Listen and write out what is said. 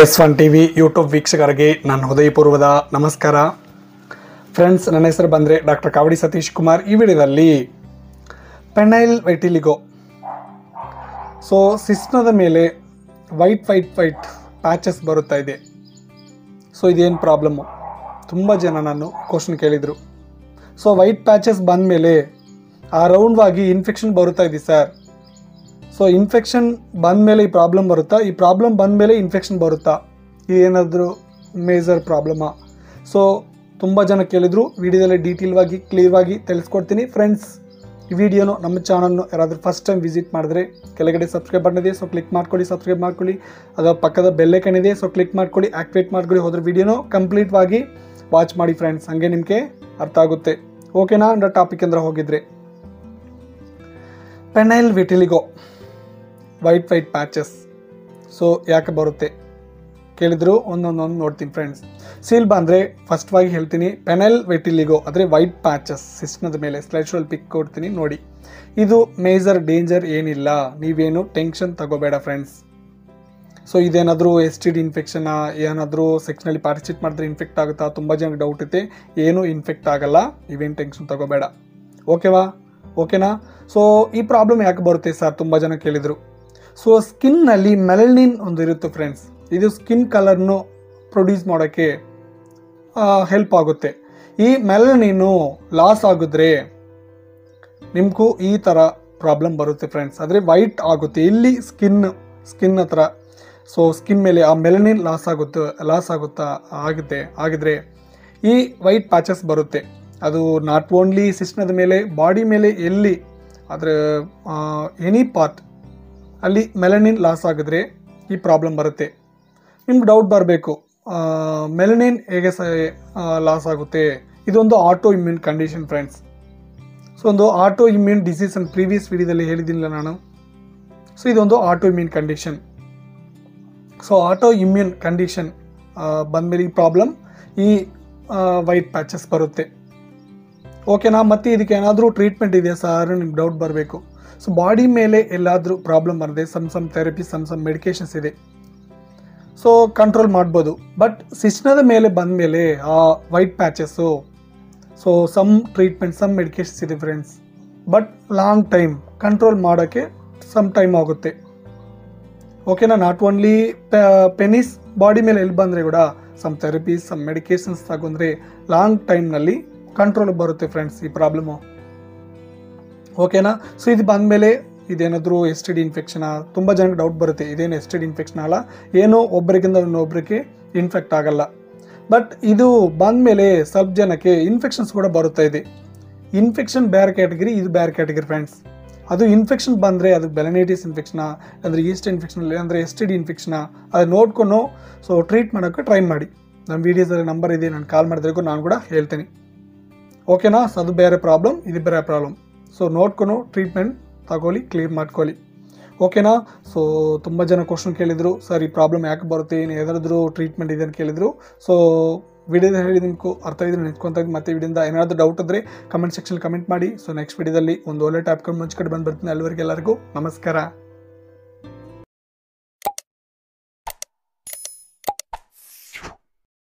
S1 TV YouTube ವೀಕ್ಷಕರಿಗೆ ನನ್ನ ಹೃದಯಪೂರ್ವದ ನಮಸ್ಕಾರ. ಫ್ರೆಂಡ್ಸ್, ನನ್ನ ಹೆಸರು ಬಂದರೆ ಡಾಕ್ಟರ್ ಕಾವಡಿ ಸತೀಶ್ ಕುಮಾರ್. ಈ ವಿಡಿಯೋದಲ್ಲಿ ಪೆನೈಲ್ ವೈಟಿಲಿಗೋ, ಸೊ ಸಿಸ್ಟದ ಮೇಲೆ ವೈಟ್ ಪ್ಯಾಚಸ್ ಬರುತ್ತಾ ಇದೆ. ಸೊ ಇದೇನು ಪ್ರಾಬ್ಲಮ್ಮು? ತುಂಬ ಜನ ನಾನು ಕ್ವಶನ್ ಕೇಳಿದರು. ಸೊ ವೈಟ್ ಪ್ಯಾಚಸ್ ಬಂದ ಮೇಲೆ ಆ ರೌಂಡ್ವಾಗಿ ಇನ್ಫೆಕ್ಷನ್ ಬರುತ್ತಾ ಇದೆ ಸರ್. ಸೊ ಇನ್ಫೆಕ್ಷನ್ ಬಂದಮೇಲೆ ಈ ಪ್ರಾಬ್ಲಮ್ ಬರುತ್ತಾ, ಈ ಪ್ರಾಬ್ಲಮ್ ಬಂದಮೇಲೆ ಇನ್ಫೆಕ್ಷನ್ ಬರುತ್ತಾ, ಏನಾದರೂ ಮೇಜರ್ ಪ್ರಾಬ್ಲಮಾ? ಸೊ ತುಂಬ ಜನ ಕೇಳಿದರು. ವಿಡಿಯೋದಲ್ಲಿ ಡೀಟೇಲ್ವಾಗಿ ಕ್ಲಿಯರ್ವಾಗಿ ತಿಳಿಸ್ಕೊಡ್ತೀನಿ. ಫ್ರೆಂಡ್ಸ್, ಈ ವಿಡಿಯೋನು ನಮ್ಮ ಚಾನಲ್ನು ಯಾರಾದರೂ ಫಸ್ಟ್ ಟೈಮ್ ವಿಸಿಟ್ ಮಾಡಿದ್ರೆ ಕೆಳಗಡೆ ಸಬ್ಸ್ಕ್ರೈಬ್ ಬಟನ್ ಇದೆ, ಸೊ ಕ್ಲಿಕ್ ಮಾಡ್ಕೊಳ್ಳಿ, ಸಬ್ಸ್ಕ್ರೈಬ್ ಮಾಡ್ಕೊಳ್ಳಿ. ಅದರ ಪಕ್ಕದ ಬೆಲ್ಲೈಕನ್ ಇದೆ, ಸೊ ಕ್ಲಿಕ್ ಮಾಡ್ಕೊಳ್ಳಿ, ಆ್ಯಕ್ಟಿವೇಟ್ ಮಾಡ್ಕೊಳ್ಳಿ. ಹೋದ್ರೆ ವಿಡಿಯೋನು ಕಂಪ್ಲೀಟ್ವಾಗಿ ವಾಚ್ ಮಾಡಿ ಫ್ರೆಂಡ್ಸ್, ಹಾಗೆ ನಿಮಗೆ ಅರ್ಥ ಆಗುತ್ತೆ. ಓಕೆನಾ? ಅಂದರೆ ಟಾಪಿಕ್ ಅಂದ್ರೆ ಹೋಗಿದ್ರೆ ಪೆನೈಲ್ ವಿಟಿಲಿಗೋ ವೈಟ್ ಪ್ಯಾಚಸ್, ಸೊ ಯಾಕೆ ಬರುತ್ತೆ ಕೇಳಿದ್ರು. ಒಂದೊಂದೊಂದು ನೋಡ್ತೀನಿ ಫ್ರೆಂಡ್ಸ್. ಸೀಲ್ ಬಂದರೆ ಫಸ್ಟ್ವಾಗಿ ಹೇಳ್ತೀನಿ, ಪೆನೈಲ್ ವಿಟಿಲಿಗೋ ಅಂದರೆ ವೈಟ್ ಪ್ಯಾಚಸ್ ಸಿಸ್ಟದ ಮೇಲೆ ಸ್ಲೈಡ್ ಪಿಕ್ ಕೊಡ್ತೀನಿ ನೋಡಿ. ಇದು ಮೇಜರ್ ಡೇಂಜರ್ ಏನಿಲ್ಲ, ನೀವೇನು ಟೆನ್ಷನ್ ತಗೋಬೇಡ ಫ್ರೆಂಡ್ಸ್. ಸೊ ಇದೇನಾದರೂ STD ಇನ್ಫೆಕ್ಷನಾ, ಏನಾದರೂ ಸೆಕ್ಸ್ನಲ್ಲಿ ಪಾರ್ಟಿಸಿಪೇಟ್ ಮಾಡಿದ್ರೆ ಇನ್ಫೆಕ್ಟ್ ಆಗುತ್ತಾ? ತುಂಬ ಜನಕ್ಕೆ ಡೌಟ್ ಇದೆ. ಏನೂ ಇನ್ಫೆಕ್ಟ್ ಆಗಲ್ಲ, ನೀವೇನು ಟೆನ್ಷನ್ ತಗೋಬೇಡ. ಓಕೆನಾ? ಸೊ ಈ ಪ್ರಾಬ್ಲಮ್ ಯಾಕೆ ಬರುತ್ತೆ ಸರ್, ತುಂಬ ಜನ ಕೇಳಿದರು. ಸೊ ಸ್ಕಿನ್ನಲ್ಲಿ ಮೆಲನಿನ್ ಒಂದು ಇರುತ್ತೆ ಫ್ರೆಂಡ್ಸ್. ಇದು ಸ್ಕಿನ್ ಕಲರ್ನು ಪ್ರೊಡ್ಯೂಸ್ ಮಾಡೋಕ್ಕೆ ಹೆಲ್ಪ್ ಆಗುತ್ತೆ. ಈ ಮೆಲನಿನ್ನು ಲಾಸ್ ಆಗಿದ್ರೆ ನಿಮಗೂ ಈ ಥರ ಪ್ರಾಬ್ಲಮ್ ಬರುತ್ತೆ ಫ್ರೆಂಡ್ಸ್. ಅಂದರೆ ವೈಟ್ ಆಗುತ್ತೆ ಇಲ್ಲಿ ಸ್ಕಿನ್ ಹತ್ರ. ಸೊ ಸ್ಕಿನ್ ಮೇಲೆ ಆ ಮೆಲನಿನ್ ಲಾಸ್ ಆಗಿದ್ರೆ ಈ ವೈಟ್ ಪ್ಯಾಚಸ್ ಬರುತ್ತೆ. ಅದು ನಾಟ್ ಓನ್ಲಿ ಸಿಸ್ಟದ ಮೇಲೆ, ಬಾಡಿ ಮೇಲೆ, ಎಲ್ಲಿ ಆದರೆ ಎನಿ ಪಾರ್ಟ್ ಅಲ್ಲಿ ಮೆಲನಿನ್ ಲಾಸ್ ಆಗಿದ್ರೆ ಈ ಪ್ರಾಬ್ಲಮ್ ಬರುತ್ತೆ. ನಿಮ್ಗೆ ಡೌಟ್ ಬರಬೇಕು, ಮೆಲನಿನ್ ಹೇಗೆ ಲಾಸ್ ಆಗುತ್ತೆ? ಇದೊಂದು auto immune condition friends. So ಒಂದು ಆಟೋ ಇಮ್ಯೂನ್ ಡಿಸೀಸ್ ಅಂತ ಪ್ರೀವಿಯಸ್ ವಿಡಿಯೋದಲ್ಲಿ ಹೇಳಿದ್ದೀನಿಲ್ಲ ನಾನು. ಸೊ ಇದೊಂದು auto immune condition. So auto immune condition ಬಂದಮೇಲೆ ಈ ಪ್ರಾಬ್ಲಮ್, ಈ ವೈಟ್ ಪ್ಯಾಚಸ್ ಬರುತ್ತೆ. ಓಕೆನಾ? ಮತ್ತು ಇದಕ್ಕೆ ಏನಾದರೂ ಟ್ರೀಟ್ಮೆಂಟ್ ಇದೆಯಾ ಸರ್ ನಿಮ್ಗೆ ಡೌಟ್ ಬರಬೇಕು. ಸೊ ಬಾಡಿ ಮೇಲೆ ಎಲ್ಲಾದರೂ ಪ್ರಾಬ್ಲಮ್ ಬರದೆ ಸಮ್ ಥೆರಪಿ, ಸಮ್ ಮೆಡಿಕೇಶನ್ಸ್ ಇದೆ, ಸೊ ಕಂಟ್ರೋಲ್ ಮಾಡ್ಬೋದು. ಬಟ್ ಸಿಸ್ಟದ ಮೇಲೆ ಬಂದ ಮೇಲೆ ಆ white patches, so some treatment, some medications ಇದೆ friends. But long time control ಮಾಡೋಕ್ಕೆ ಸಮ್ ಟೈಮ್ ಆಗುತ್ತೆ. ಓಕೆನಾ? ನಾಟ್ ಓನ್ಲಿ ಪೆನಿಸ್, ಬಾಡಿ ಮೇಲೆ ಎಲ್ಲಿ ಬಂದರೆ ಕೂಡ ಸಮ್ ಥೆರಪೀಸ್, ಸಮ್ ಮೆಡಿಕೇಶನ್ಸ್ ತಗೊಂಡ್ರೆ ಲಾಂಗ್ ಟೈಮ್ನಲ್ಲಿ ಕಂಟ್ರೋಲ್ ಬರುತ್ತೆ ಫ್ರೆಂಡ್ಸ್ ಈ ಪ್ರಾಬ್ಲಮ್ಮು. ಓಕೆನಾ? ಸೊ ಇದು ಬಂದಮೇಲೆ ಇದೇನಾದರೂ STD ಇನ್ಫೆಕ್ಷನಾ? ತುಂಬ ಜನಕ್ಕೆ ಡೌಟ್ ಬರುತ್ತೆ, ಇದೇನು STD ಇನ್ಫೆಕ್ಷನ್ ಅಲ್ಲ, ಏನೋ ಒಬ್ಬರಿಗಿಂತ ಇನ್ನೊಬ್ಬರಿಗೆ ಇನ್ಫೆಕ್ಟ್ ಆಗಲ್ಲ. ಬಟ್ ಇದು ಬಂದಮೇಲೆ ಸ್ವಲ್ಪ ಜನಕ್ಕೆ ಇನ್ಫೆಕ್ಷನ್ಸ್ ಕೂಡ ಬರುತ್ತಾ ಇದೆ. ಇನ್ಫೆಕ್ಷನ್ ಬೇರೆ ಕ್ಯಾಟಗರಿ, ಇದು ಬೇರೆ ಕ್ಯಾಟಗರಿ ಫ್ರೆಂಡ್ಸ್. ಅದು ಇನ್ಫೆಕ್ಷನ್ ಬಂದರೆ ಅದು ಬೆಲನೈಟಿಸ್ ಇನ್ಫೆಕ್ಷನಾ, ಅಂದರೆ ಈಸ್ಟ್ ಇನ್ಫೆಕ್ಷನ್, ಅಂದರೆ STD ಇನ್ಫೆಕ್ಷನಾ, ಅದು ನೋಡ್ಕೊಂಡು ಸೊ ಟ್ರೀಟ್ ಮಾಡೋಕ್ಕೆ ಟ್ರೈ ಮಾಡಿ. ನಮ್ಮ ವೀಡಿಯೋಸಲ್ಲಿ ನಂಬರ್ ಇದೆ, ನಾನು ಕಾಲ್ ಮಾಡಿದ್ರಿಗೂ ನಾನು ಕೂಡ ಹೇಳ್ತೀನಿ. ಓಕೆನಾ? ಸೊ ಅದು ಬೇರೆ ಪ್ರಾಬ್ಲಮ್, ಇದು ಬೇರೆ ಪ್ರಾಬ್ಲಮ್. ಸೊ ನೋಡ್ಕೊಂಡು ಟ್ರೀಟ್ಮೆಂಟ್ ತಗೊಳ್ಳಿ, ಕ್ಲಿಯರ್ ಮಾಡ್ಕೊಳ್ಳಿ. ಓಕೆನಾ? ಸೊ ತುಂಬ ಜನ ಕ್ವಶನ್ ಕೇಳಿದರು, ಸರ್ ಈ ಪ್ರಾಬ್ಲಮ್ ಯಾಕೆ ಬರುತ್ತೆ, ಏನು ಏನಾದರೂ ಟ್ರೀಟ್ಮೆಂಟ್ ಇದೆ ಅಂತ ಕೇಳಿದರು. ಸೊ ವಿಡಿಯೋದ ಹೇಳಿ ನಿಮ್ಗೆ ಅರ್ಥ ಇದ್ರೆ ನಿಂತ್ಕೊಂತ ಮತ್ತೆ ವಿಡಿಯೋದ ಏನಾದರೂ ಡೌಟ್ ಇದ್ದರೆ ಕಮೆಂಟ್ ಸೆಕ್ಷನ್ ಕಮೆಂಟ್ ಮಾಡಿ. ಸೊ ನೆಕ್ಸ್ಟ್ ವಿಡಿಯೋದಲ್ಲಿ ಒಂದು ಒಳ್ಳೆ ಟಾಪಿಕ್ ಮುಂಚೆ ಬಂದು ಬರ್ತೀನಿ. ಎಲ್ಲರಿಗೂ ನಮಸ್ಕಾರ.